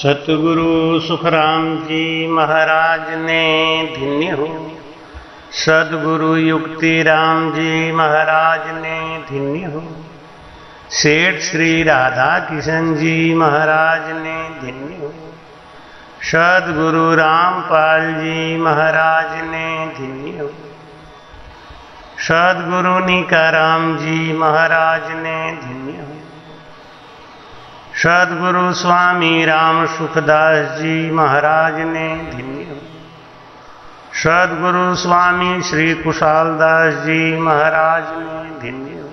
सतगुरु सुखराम जी महाराज ने धन्य हो। सदगुरु युक्ति राम जी महाराज ने धन्य हो। सेठ श्री राधा किशन जी महाराज ने धन्य हो। सदगुरु रामपाल जी महाराज ने धन्य हो। सदगुरु निकाराम जी महाराज ने धन्य हो। सदगुरु स्वामी राम सुखदास जी महाराज ने धन्य हो। सदगुरु स्वामी श्री कुशालदास जी महाराज ने धन्य हो।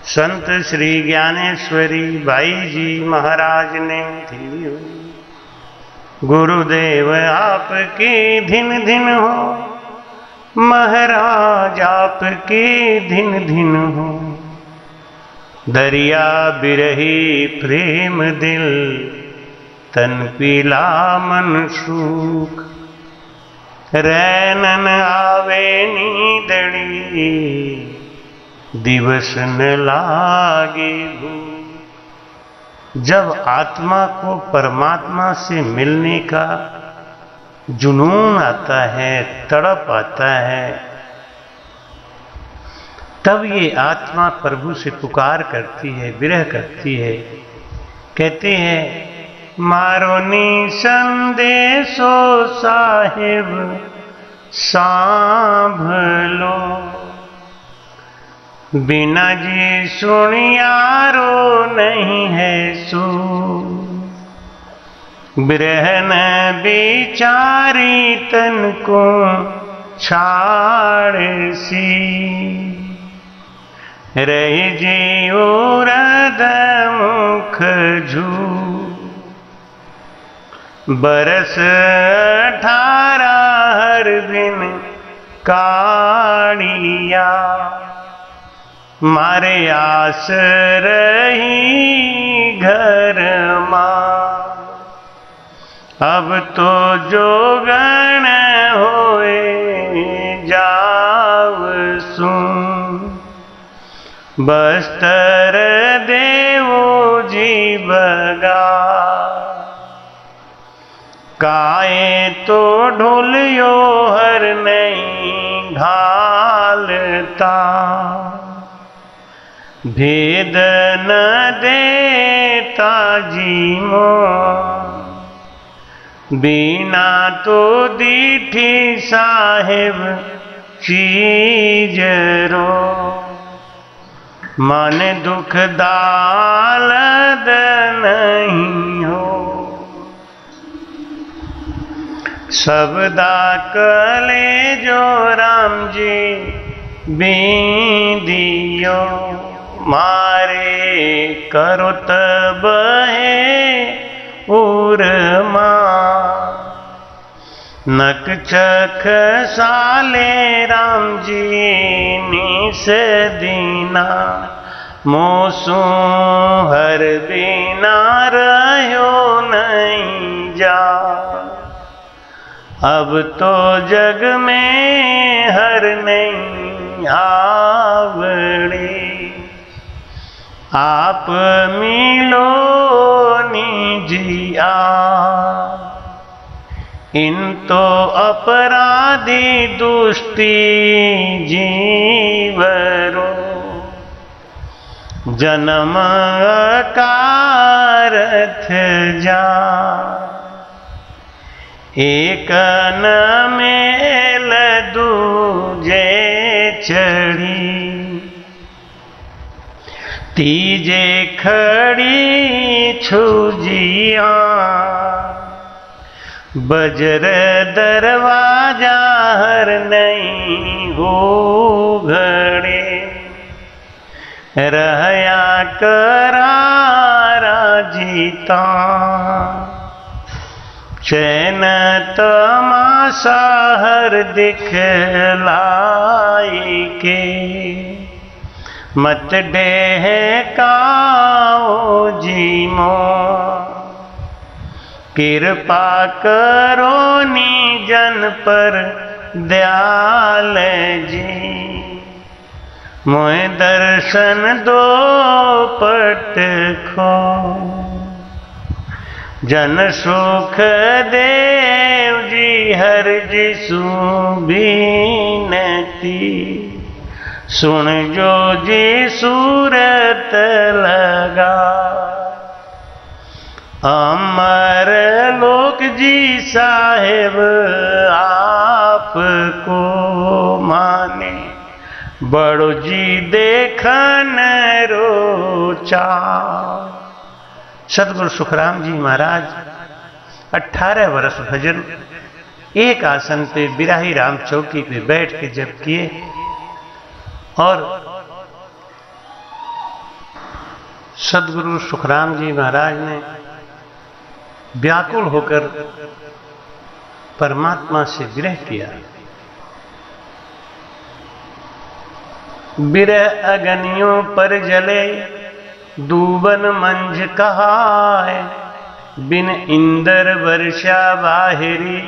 संत श्री ज्ञानेश्वरी भाई जी महाराज ने धन्य हो। गुरुदेव आपकी धिन धिन हो, महाराज आपकी धिन धिन हो। दरिया बिरही प्रेम दिल, तन पीला मन सूख। रैनन आवे नींदड़ी, दिवस न लागे भूख। जब आत्मा को परमात्मा से मिलने का जुनून आता है, तड़प आता है, तब ये आत्मा प्रभु से पुकार करती है, विरह करती है। कहते हैं मारो नी संदेशो साहिब सांभलो, बिना जी सुनियारो नहीं है सू। बिरहन बिचारी तन को छाड़ सी, रही जीवरद मुख झू। बरस 18 हर दिन काड़िया, मारे आस रही घर माँ। अब तो जोगण होए जाव सुन, बस्तर देवो जी बगा। काए तो ढोलियो हर नहीं घालता, भेद न देता जी मो। बिना तो दीठी साहिब चीज रो, मन दुख दालद नहीं हो। सबदा कले जो राम जी बीदियो, मारे करो तब है उरमा। नक चख साले राम जी निस दीना, मोसू हर बिना रहो नहीं जा। अब तो जग में हर नहीं आवड़े, आप मिलो निजिया। इन तो अपराधी दुष्टी जीवरो, जन्म कारथ जा। एक न मेल दूजे चढ़ी, तीजे खड़ी छुजिया। बजर दरवाजा हर नहीं हो घड़े, रहया करारा जीता। चैन तमाशा हर दिखलाई के, मत डहकाओ जी मो। कृपा करो निजन पर दयाल जी, मोए दर्शन दो पट खो। जन सुख देव जी हर जिसु बीनती, सुन जो जी सूरत लगा। अमर लोक जी साहेब आपको माने, बड़ो जी देखन रोचा। सतगुरु सुखराम जी महाराज 18 वर्ष भजन एक आसन पे बिराही राम चौकी पे बैठ के जब किए, और सतगुरु सुखराम जी महाराज ने व्याकुल होकर परमात्मा से विरह किया। विरह अग्नियों पर जले दूबन मंझ कहाय, बिन इंदर वर्षा बाहिरी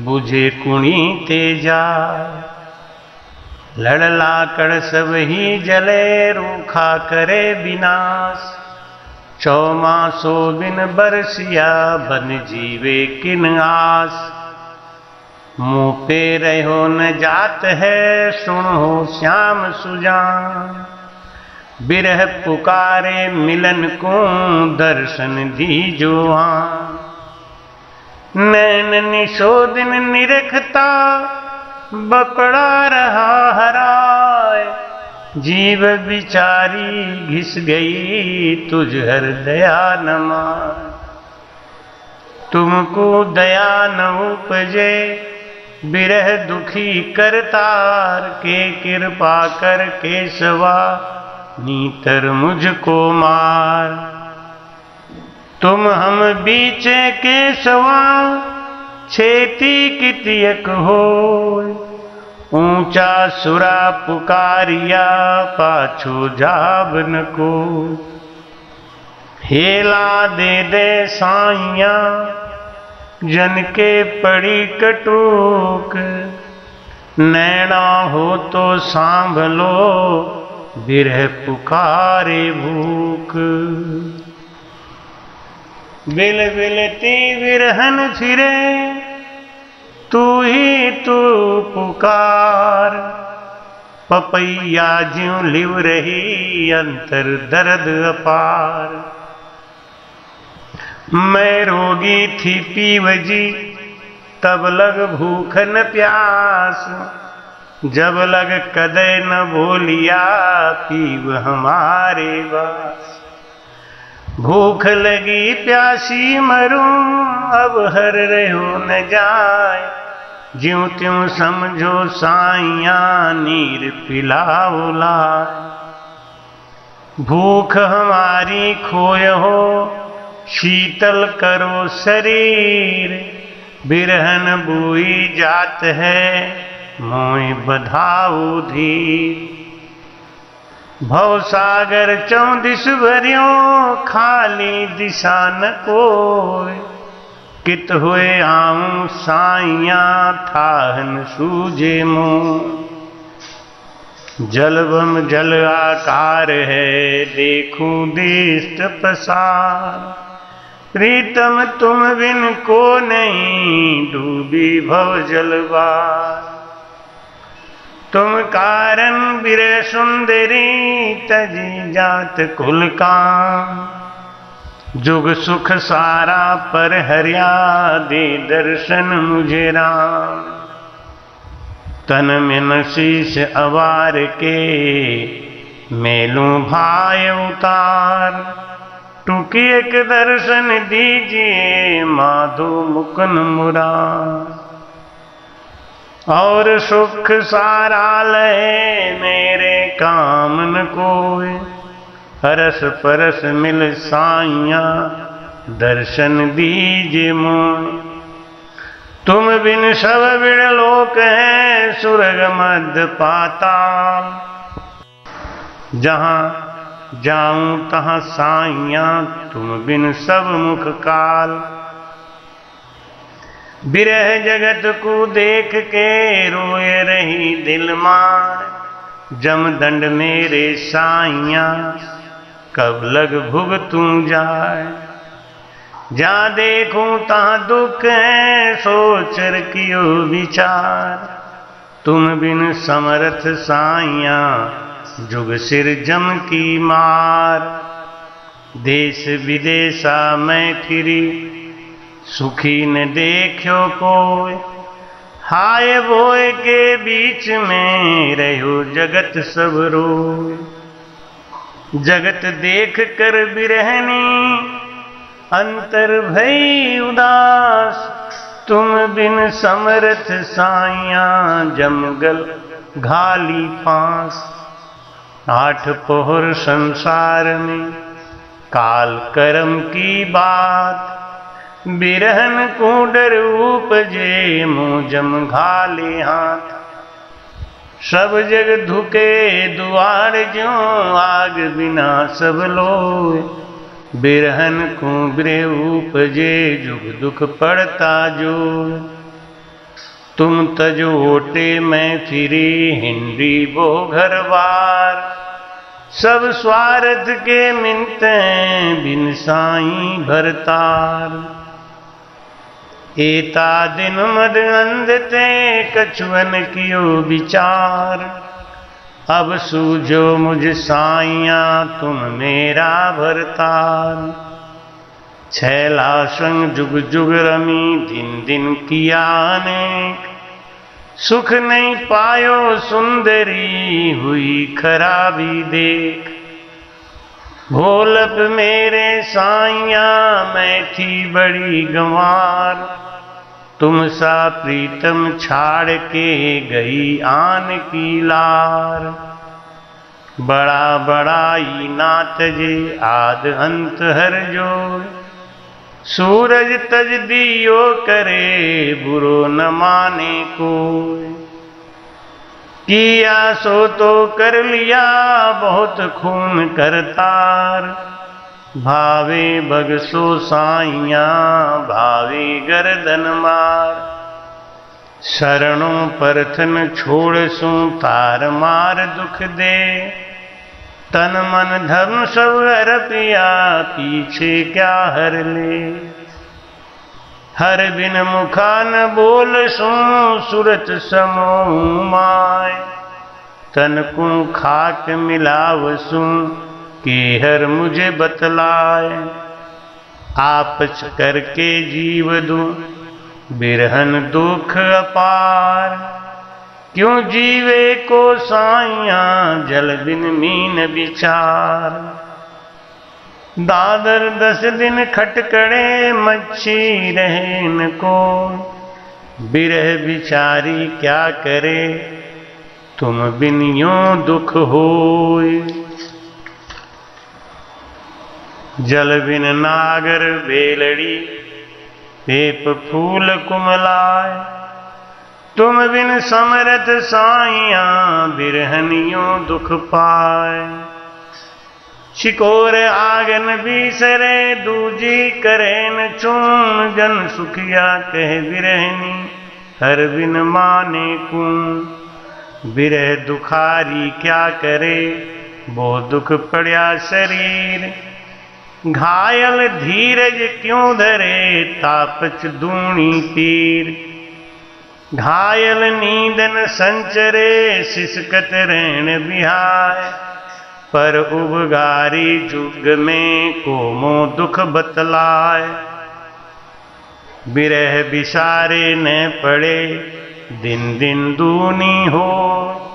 बुझे कुणी तेजा। लड़ला कड़ सब ही जले रूखा करे विनाश, चौमासो बिन बरसिया बन जीवे किन आस। मुँह पे रहो न जात है सुनो श्याम सुजान, बिरह पुकारे मिलन को दर्शन दीजो आन। नैन निशोदिन निरखता बपड़ा रहा हराय, जीव बिचारी घिस गई तुझ हर दया न मान। तुमको दया न उपजे बिरह दुखी करतार के, कृपा कर केशवा नीतर मुझको मार। तुम हम बीचे केशवा छेती कितियक हो, ऊंचा सुरा पुकारिया पाछो जाबन को। हेला दे दे साइया जन के पड़ी कटूक, नैना हो तो सांभलो बिरह पुकारे भूख। बिल बिलती बिरहन फिरे तू ही तू पुकार, पपैया ज्यों लिव रही अंतर दर्द अपार। मैं रोगी थी पीवजी तब लग भूख न प्यास, जब लग कदे न बोलिया पीव हमारे बास। भूख लगी प्यासी मरूं अब हर रहो न जाए, ज्यों त्यों समझो साइया नीर पिलाओ लाए। भूख हमारी खोय हो शीतल करो शरीर, बिरहन बुई जात है मोय बधाऊ धीर। भव सागर चौदिस भरियों खाली दिशा न कोय, कित हुए आऊं साइया ठाहन सूझे मोह। जलबम जल आकार है देखूं दृष्ट प्रसार, प्रीतम तुम बिन को नहीं डूबी भव जलवार। तुम कारण बिरह सुंदरी तजी जात कुल काम, जुग सुख सारा पर हरिया दे दर्शन मुझे राम। तन में शीश अवार के मेलूं भाई उतार, टूकी एक दर्शन दीजिए माधो मुकुन मुरार। और सुख सारा लहे मेरे काम न कोय, हरस परस मिल साइया दर्शन दीजिए मोय। तुम बिन सब बिड़ लोक है सुरग मध्य पाताल, जहाँ जाऊं तहाँ साइया तुम बिन सब मुख काल। बिरह जगत को देख के रोए रही दिल मार, जमदंड मेरे साइया कब लग भुगतूं जाए। जहाँ देखूं तहाँ दुख है, सोचर कियो विचार। तुम बिन समरथ साइया, जुग सिर जम की मार। देश विदेशा मैं फिरी, सुखी न देखो कोई। हाय भोय के बीच में रहो जगत सब रोय। जगत देख कर बिरहनी, अंतर भई उदास। तुम बिन समरथ साइया, जमगल घाली फांस। आठ पोहर संसार में, काल कर्म की बात। बिरहन कूडर उपजे, मुँह जम घाले हाथ। सब जग धुके दुआर ज्यों, आग बिना सब लोय। बिरहन कुबरे उपजे, जुग दुख पड़ता जो। तुम तजोटे मैं फिरी, हिंडी वो घर बार। सब स्वार्थ के मिनते, बिन साई भरतार। एता दिन मद अंधते, कछुअन कियो विचार। अब सूझो मुझ साइया, तुम मेरा भरतार। छैला संग जुग जुग रमी, दिन दिन किया अनेक। सुख नहीं पायो सुंदरी, हुई खराबी देख। भोलप मेरे साइया, मैं थी बड़ी गंवार। तुम सा प्रीतम छाड़ के, गई आन की लार। बड़ा बड़ाई ना तजे, आद अंत हर जोर। सूरज तज दियो करे, बुरो न माने कोई। किया सो तो कर लिया, बहुत खून करतार। भावे बगसो साइया, भावे गर्दन मार। शरणों परथन छोड़ सू, तार मार दुख दे। तन मन धर्म सब अर्पिया, पीछे क्या हर ले। हर बिन मुखा न बोल सू, सुरत समूह माय। तन को खाक मिलावसू, कि हर मुझे बतलाए। आपच करके जीव दूं, बिरहन दुख अपार। क्यों जीवे को साइया, जल बिन मीन विचार। दादर 10 दिन खटकड़े, मच्छी रहे न को। बिरह बिचारी क्या करे, तुम बिन यों दुख होय। जल बिन नागर बेलड़ी, पेप फूल कुमलाय। तुम बिन समरथ साइया, बिरहनियों दुख पाए। शिकोर आगन बीसरे, दूजी करे न चूम। जन सुखिया कह बिरहनी, हर बिन माने कूं। बिरह दुखारी क्या करे, वो दुख पड़या शरीर। घायल धीरज क्यों धरे, तापच दूनी पीर। घायल नींदन संचरे, सिसकत रैन बिहाय। पर उबगारी जुग में, कोमो दुख बतलाय। बिरह बिसारे न पड़े, दिन दिन दूनी हो।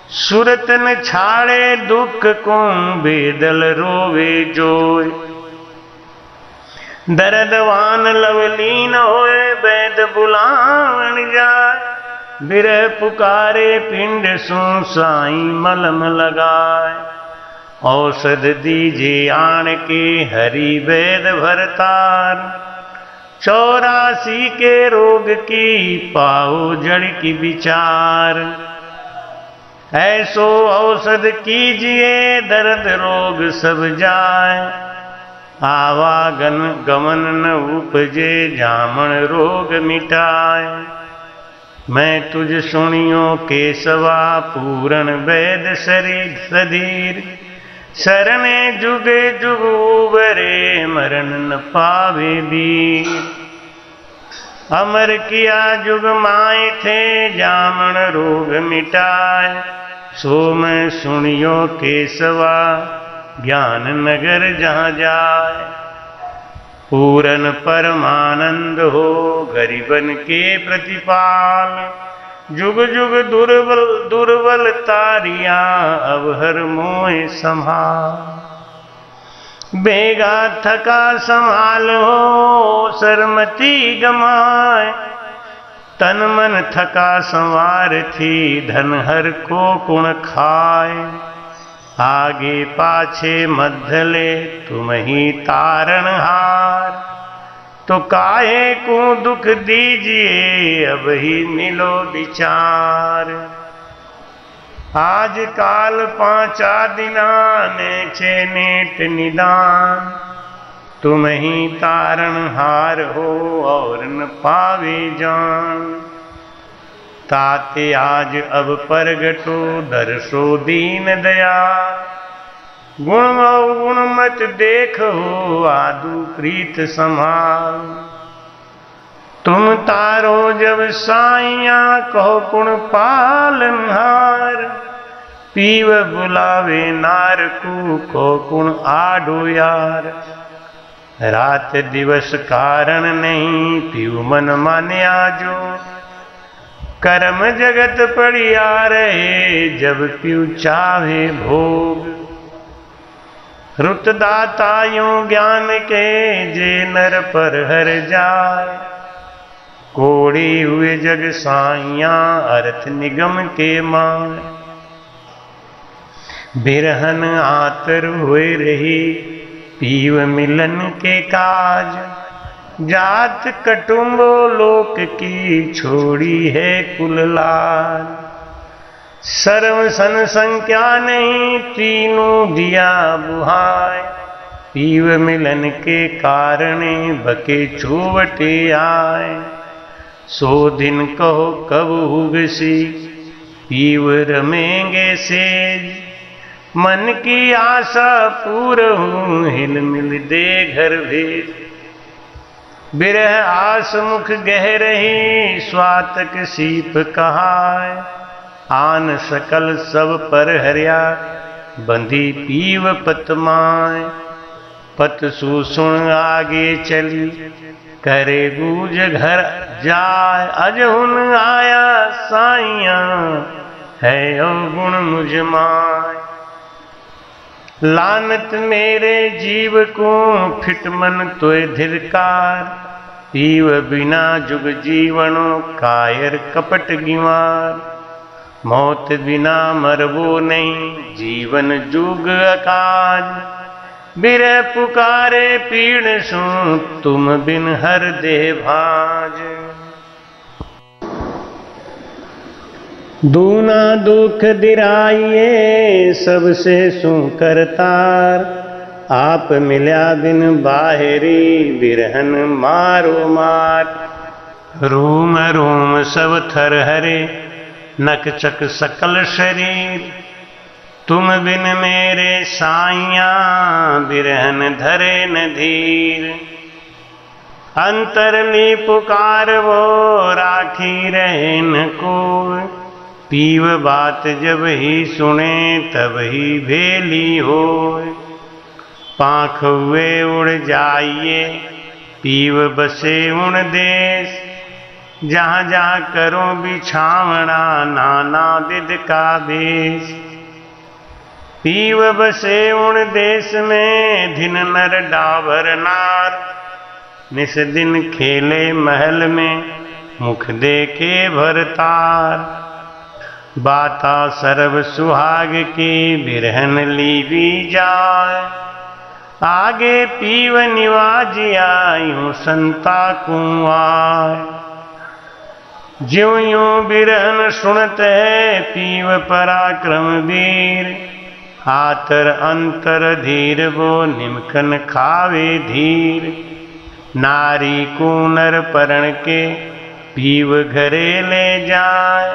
सुरत न छाड़े दुख को, बेदल रोवे जोय। दर्दवान लवलीन होए, वैद बुलावन जाय। बिरह पुकारे पिंड सू, साई मलम लगाए। औषध दीजे आन के, हरि वैद भरतार। 84 के रोग की, पाओ जड़ की विचार। ऐसो औषध कीजिए, दर्द रोग सब जाए। आवागन गमन न उपजे, जामन रोग मिटाए। मैं तुझ सुनियो केशवा, पूरण वैद शरीर सधीर। शरणे जुगे जुग उबरे, मरण न पावे वीर। अमर किया जुग माए थे जामन रोग मिटाए। सोम सुनियो केसवा ज्ञान नगर जहाँ जाए। पूरन परमानंद हो गरीबन के प्रतिपाल। जुग जुग दुर्बल तारिया अब हर मोह संभाल। बेगा थका संभालो सरमती गमाए। तन मन थका संवार थी धन हर को कुण खाए। आगे पाछे मध्यले तुम ही तारणहार। तो काहे को दुख दीजिए अब ही मिलो विचार। आज काल पांचा दिना ने छे नेट निदान। तुम ही तारणहार हो और न पावे जान। ताते आज अब परगटो दर्शो दीन दया। गुण गुण मत देखो आदु प्रीत संभाल। तुम तारो जब साइया कहो कुण पालनहार। पीव बुलावे नार को कुण आडो यार। रात दिवस कारण नहीं पीव मन मान्या जो। कर्म जगत पड़िया रहे जब पीऊ चाहे भोग। रुत दाता यूं ज्ञान के जे नर पर हर जाए। कोड़ी हुए जग साइया अर्थ निगम के मान। बिरहन आतर हुए रही पीव मिलन के काज। जात कटुम्बो लोक की छोड़ी है कुल लाल। सर्व सन संख्या नहीं तीनों दिया बुहाय। पीव मिलन के कारणे बके छुवटे आए। सो दिन कहो कब उगसी पीव रमेंगे सेज। मन की आशा पूरहूं हिल मिल दे घर भेज। बिरह आस मुख गह रही स्वातक सीप कहाय। आन सकल सब पर हरिया बंधी पीव पतमाय। पत सुन आगे चली करे गूज घर जाय। अजहुन आया साइया है गुण मुझ माय। लानत मेरे जीव को फिट मन तोय धिरकार। पीव बिना जुग जीवनो कायर कपट गिवार। मौत बिना मरबो नहीं जीवन जुग अकाज। बिरह पुकारे पीड़ सु तुम बिन हर दे भाज। दूना दुख दिराइए सबसे सु करतार। आप मिल्या बिन बाहरी बिरहन मारो मार। रूम रूम सब थर हरे नक चक सकल शरीर। तुम बिन मेरे साइया बिरहन धरे न धीर। अंतरली पुकार वो राखी रहे न कोय। पीव बात जब ही सुने तब ही भेली होय। पाख हुए उड़ जाइए पीव बसे उन देश। जहाँ जहाँ करो बिछावना नाना विध का भेष। पीव बसे उन देश में धिन नर डाबर नार। निस दिन खेले महल में मुख देखे भरतार। बाता सर्व सुहाग की बिरहन लीवी जाय। आगे पीव निवाजिया यूं संता कुआर। ज्यों यूं बिरहन सुनत है पीव पराक्रम वीर। आतर अंतर धीर वो निमखन खावे धीर। नारी को नर परण के पीव घरे ले जाए।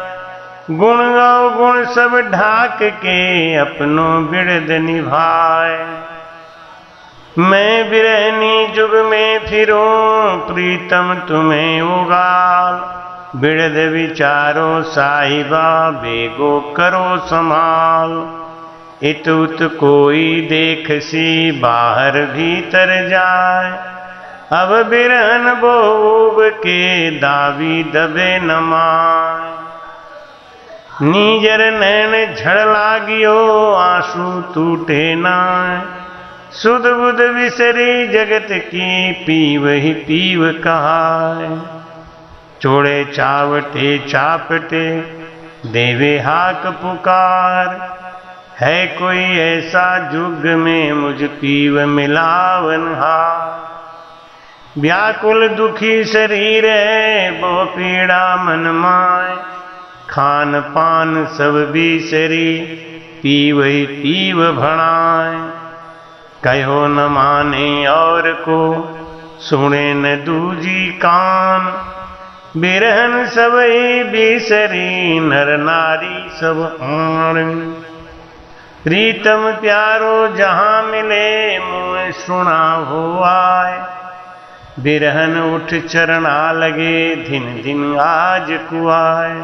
गुण अवगुण सब ढाक के अपनो बिरद निभाए। मैं बिरहनी जुग में फिरो प्रीतम तुम्हें उगाल, बिरध विचारो साहिबा बेगो करो संभाल। इत उत कोई देख सी बाहर भीतर जाए, अब बिरहन बोब के दावी दबे न माय। नीजर नैन झड़ लागियो आंसू टूटे नाय, सुध बुध विसरी जगत की पीव ही पीव कहाय। चोड़े चावटे चापटे देवे हाक पुकार, है कोई ऐसा जुग में मुझ पीव मिलावन हार। व्याकुल दुखी शरीर है बो पीड़ा मन माय, खान पान सब बिसरी पीव ही पीव भणाय। कहो न माने और को सुने न दूजी कान, बिरहन सबई बिसरी नर नारी सब आण। प्रीतम प्यारो जहाँ मिले मुँह सुना हो आए, बिरहन उठ चरना लगे दिन दिन आज कुआए।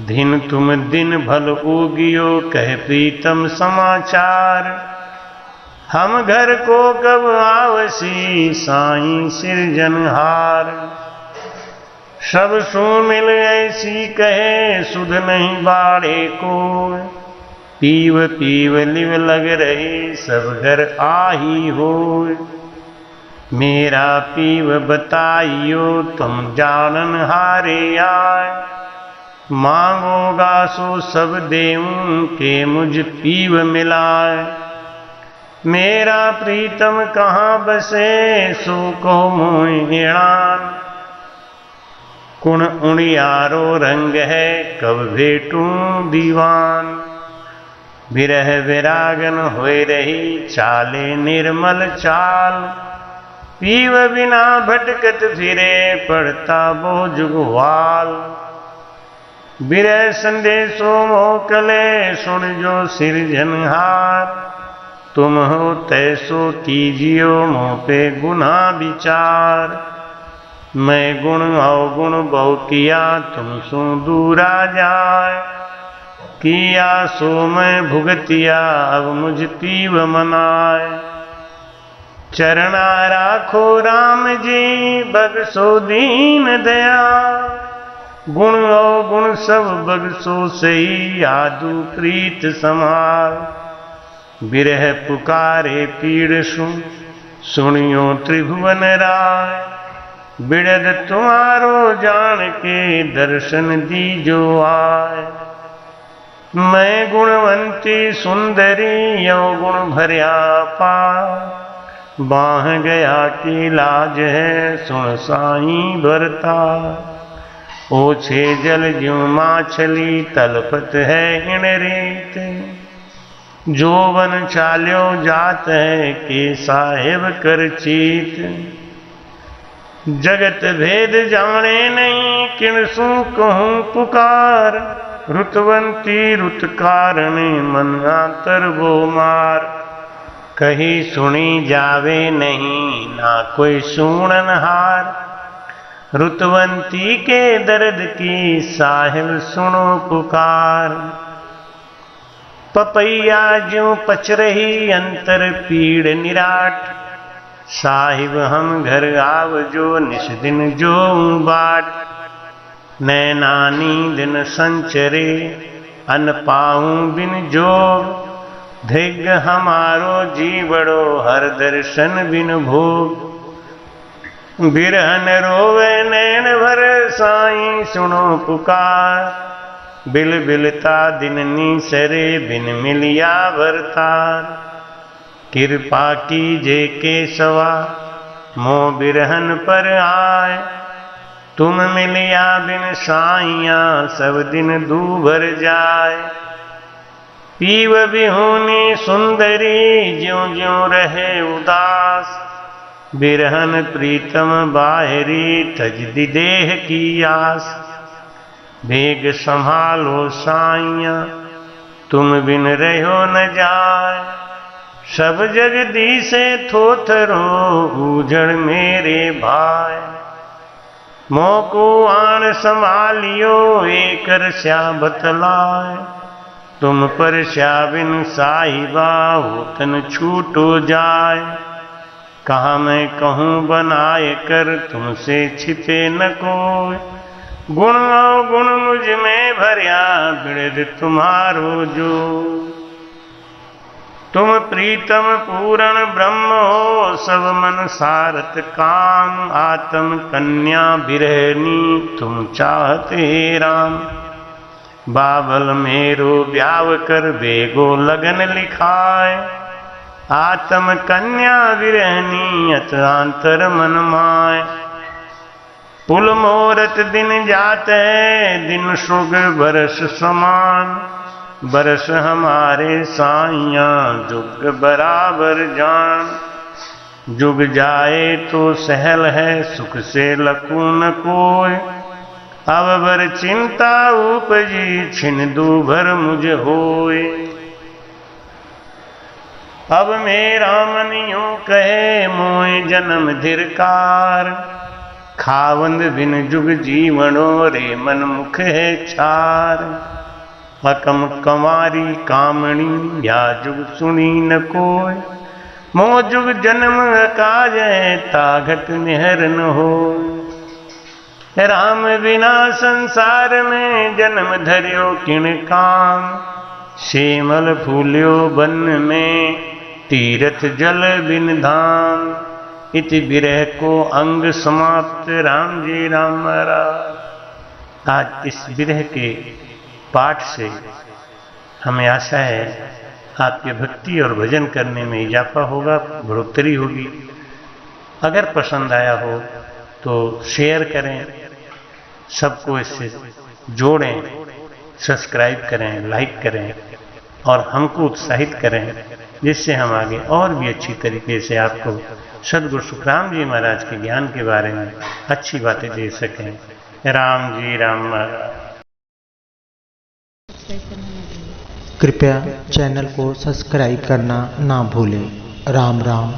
दिन तुम दिन भल उगियो कह प्रीतम समाचार, हम घर को कब आवसी साईं सिरजनहार। सब सु मिल ऐसी कहे सुध नहीं बाड़े को, पीव पीव लिव लग रही सब घर आही हो। मेरा पीव बताइयो तुम जानन हारे आए, मांगोगा सो सब देऊं के मुझ पीव मिलाए। मेरा प्रीतम कहाँ बसे सो को मोहिणान, कुण उड़ियारो रंग है कब भेटूं दीवान। विरह विरागन होए रही चाले निर्मल चाल, पीव बिना भटकत फिरे पड़ता बोझ ग्वाल। विरह संदेशो मोकले सुन जो सिरजनहार, तुम हो तैसो कीजियो मोह पे गुना विचार। मैं गुण अवगुण बहु किया तुम सो दूरा जाए, किया सो मैं भुगतिया अब मुझ पीव मनाए। चरणा राखो राम जी बगसो दीन दया, गुण अवगुण सब बगसो सही आदू प्रीत समार। बिरह पुकारे पीड़ सुनियो त्रिभुवन राय, बिरद तुम्हारो जान के दर्शन दीजो आए। मैं गुणवंती सुंदरी यो गुण भर्या पार, बाह गया की लाज है सुन साईं भरता। ओछे जल ज्यों माछली तलपत है इन रीत, जोवन चाल्यो जात है के साहेब कर चीत। जगत भेद जाने नहीं किनसु कहूँ पुकार, रुतवंती रुत कारणे मन आतर वो मार। कही सुनी जावे नहीं ना कोई सुननहार, रुतवंती के दर्द की साहिब सुनो पुकार। पपैया ज्यों पच रही अंतर पीड़ निराट, साहिब हम घर आव जो निस दिन जो बाट। नैना नींद न संचरे अन पाऊं बिन जोग, धिग हमारो जीवड़ो हर दर्शन बिन भोग। बिरहन रोवे नैन भर साईं सुनो पुकार, बिल बिलता दिन नीसरे बिन मिलिया भरतार। कृपा कीजे केशवा मोह बिरहन पर आए, तुम मिलिया बिन साइया सब दिन दूभर जाए। पीव बिहुनी सुंदरी ज्यों ज्यों रहे उदास, बिरहन प्रीतम बाहरी तजदी देह की आस। बेग संभालो साइया तुम बिन रहो न जाए, सब जगदीशे थोथरो ऊजड़ मेरे भाई। मोको आन संभालियो एकर स्या बतलाए। तुम पर स्या बिन साहिबा होतन छूटो जाए। कहा मैं कहूँ बनाए कर तुमसे छिपे न कोई। गुण गुण मुझ में भरिया बिरद तुम्हारो जो। तुम प्रीतम पूरण ब्रह्म हो सब मन सारत काम। आत्म कन्या बिरहनी तुम चाहते राम। बाबल मेरो ब्याव कर बेगो लगन लिखाए। आत्म कन्या विरहनी अतरांतर मन माय। पुल मोरत दिन जाते दिन सुग बरस समान। बरस हमारे साइया जुग बराबर जान। जुग जाए तो सहल है सुख से लकू न कोय। अब बर चिंता उपजी छिन दूभर मुझ होय। अब मेरा मन यूं कहे मोय जन्म धिरकार। खावंद बिन जुग जीवनो रे मन मुख है छार। अकम कंवारी कामणी या जुग सुनी न कोय। मो जुग जन्म काज ताघट निहर न हो। राम बिना संसार में जन्म धरियो किण काम। श्यामल फूल्यो बन में तीरथ जल बिन धाम। इति विरह को अंग समाप्त राम जी राम राम। आज इस विरह के पाठ से हमें आशा है आपके भक्ति और भजन करने में इजाफा होगा, बढ़ोतरी होगी। अगर पसंद आया हो तो शेयर करें, सबको इससे जोड़ें, सब्सक्राइब करें, लाइक करें और हमको उत्साहित करें, जिससे हम आगे और भी अच्छी तरीके से आपको सद्गुरु सुखराम जी महाराज के ज्ञान के बारे में अच्छी बातें दे सकें। राम जी राम महाराज। कृपया चैनल को सब्सक्राइब करना ना भूलें। राम राम।